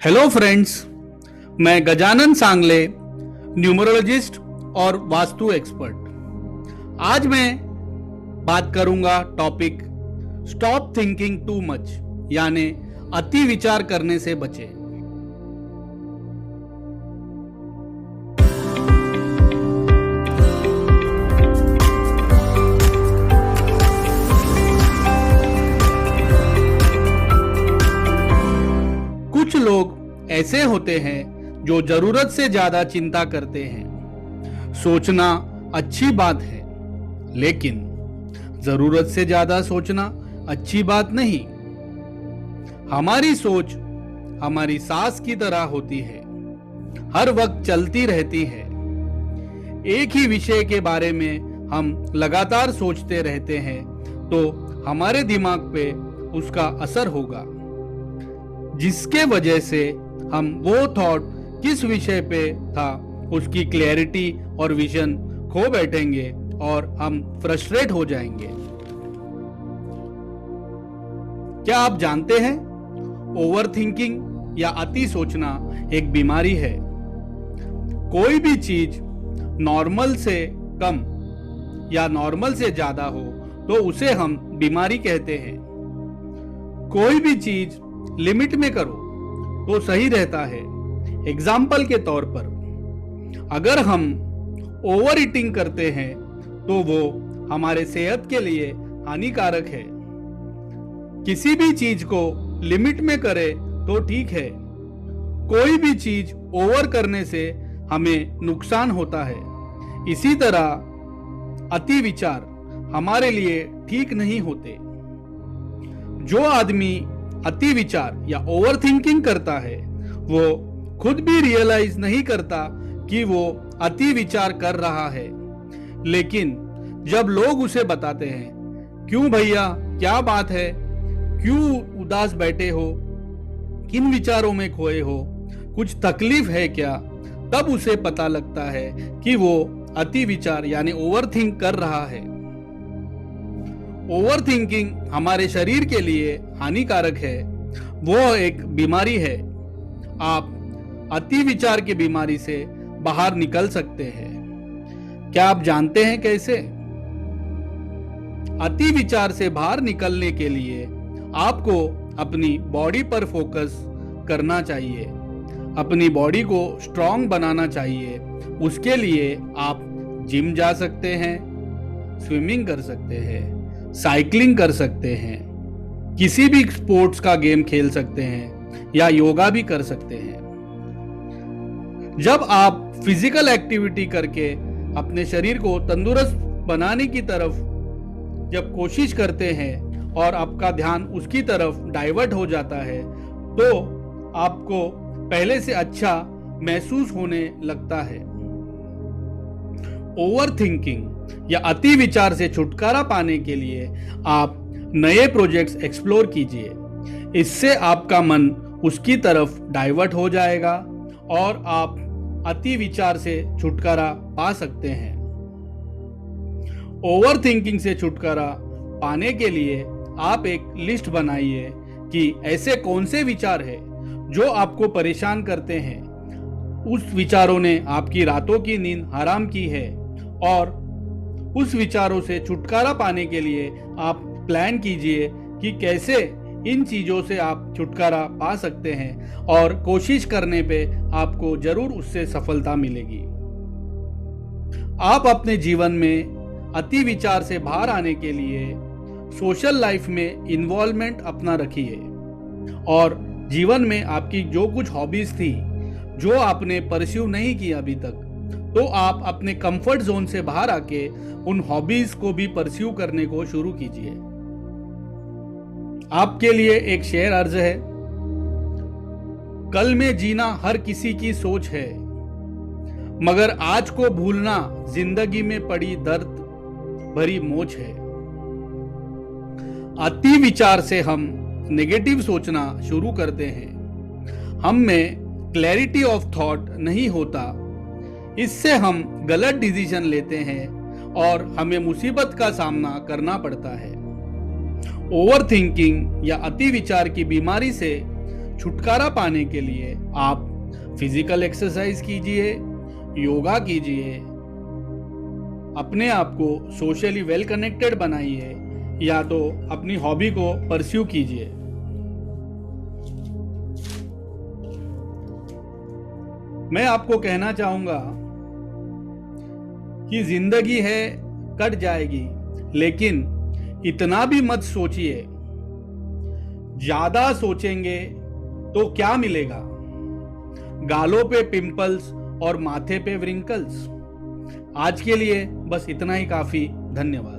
Hello friends, मैं गजानन सांगले, numerologist और वास्तु एक्सपर्ट। आज मैं बात करूंगा topic stop thinking too much, यानी अति विचार करने से बचें। कुछ लोग ऐसे होते हैं जो जरूरत से ज्यादा चिंता करते हैं। सोचना अच्छी बात है, लेकिन जरूरत से ज्यादा सोचना अच्छी बात नहीं। हमारी सोच हमारी सांस की तरह होती है, हर वक्त चलती रहती है। एक ही विषय के बारे में हम लगातार सोचते रहते हैं तो हमारे दिमाग पे उसका असर होगा, जिसके वजह से हम वो थॉट किस विषय पे था उसकी क्लैरिटी और विजन खो बैठेंगे और हम फ्रस्ट्रेट हो जाएंगे। क्या आप जानते हैं, ओवरथिंकिंग या अति सोचना एक बीमारी है। कोई भी चीज नॉर्मल से कम या नॉर्मल से ज्यादा हो तो उसे हम बीमारी कहते हैं। कोई भी चीज लिमिट में करो तो सही रहता है। एग्जाम्पल के तौर पर, अगर हम ओवर ईटिंग करते हैं तो वो हमारे सेहत के लिए हानिकारक है। किसी भी चीज को लिमिट में करे तो ठीक है, कोई भी चीज ओवर करने से हमें नुकसान होता है। इसी तरह अति विचार हमारे लिए ठीक नहीं होते। जो आदमी अति विचार या ओवर थिंकिंग करता है वो खुद भी रियलाइज नहीं करता कि वो अति विचार कर रहा है, लेकिन जब लोग उसे बताते हैं, क्यों भैया क्या बात है, क्यों उदास बैठे हो, किन विचारों में खोए हो, कुछ तकलीफ है क्या, तब उसे पता लगता है कि वो अति विचार यानी ओवर थिंक कर रहा है। ओवर थिंकिंग हमारे शरीर के लिए हानिकारक है, वो एक बीमारी है। आप अति विचार की बीमारी से बाहर निकल सकते हैं। क्या आप जानते हैं कैसे? अति विचार से बाहर निकलने के लिए आपको अपनी बॉडी पर फोकस करना चाहिए, अपनी बॉडी को स्ट्रांग बनाना चाहिए। उसके लिए आप जिम जा सकते हैं, स्विमिंग कर सकते हैं, साइकिलिंग कर सकते हैं, किसी भी स्पोर्ट्स का गेम खेल सकते हैं या योगा भी कर सकते हैं। जब आप फिजिकल एक्टिविटी करके अपने शरीर को तंदुरुस्त बनाने की तरफ जब कोशिश करते हैं और आपका ध्यान उसकी तरफ डाइवर्ट हो जाता है तो आपको पहले से अच्छा महसूस होने लगता है। ओवर थिंकिंग या अति विचार से छुटकारा पाने के लिए आप नए प्रोजेक्ट्स एक्सप्लोर कीजिए। इससे आपका मन उसकी तरफ डाइवर्ट हो जाएगा और आप अति विचार से छुटकारा पा सकते हैं। ओवर थिंकिंग से छुटकारा पाने के लिए आप एक लिस्ट बनाइए कि ऐसे कौन से विचार है जो आपको परेशान करते हैं, उस विचारों ने आपकी रातों की नींद हराम की है, और उस विचारों से छुटकारा पाने के लिए आप प्लान कीजिए कि कैसे इन चीजों से आप छुटकारा पा सकते हैं, और कोशिश करने पे आपको जरूर उससे सफलता मिलेगी। आप अपने जीवन में अति विचार से बाहर आने के लिए सोशल लाइफ में इन्वॉल्वमेंट अपना रखिए, और जीवन में आपकी जो कुछ हॉबीज थी जो आपने परस्यू नहीं की अभी तक, तो आप अपने कंफर्ट जोन से बाहर आके उन हॉबीज को भी परस्यू करने को शुरू कीजिए। आपके लिए एक शेर अर्ज है, कल में जीना हर किसी की सोच है, मगर आज को भूलना जिंदगी में पड़ी दर्द भरी मोच है। अति विचार से हम नेगेटिव सोचना शुरू करते हैं, हम में क्लैरिटी ऑफ थॉट नहीं होता, इससे हम गलत डिसीजन लेते हैं और हमें मुसीबत का सामना करना पड़ता है। ओवर थिंकिंग या अति विचार की बीमारी से छुटकारा पाने के लिए आप फिजिकल एक्सरसाइज कीजिए, योगा कीजिए, अपने आप को सोशली वेल कनेक्टेड बनाइए, या तो अपनी हॉबी को परस्यू कीजिए। मैं आपको कहना चाहूंगा कि जिंदगी है, कट जाएगी, लेकिन इतना भी मत सोचिए। ज्यादा सोचेंगे तो क्या मिलेगा? गालों पे पिंपल्स और माथे पे व्रिंकल्स। आज के लिए बस इतना ही काफी। धन्यवाद।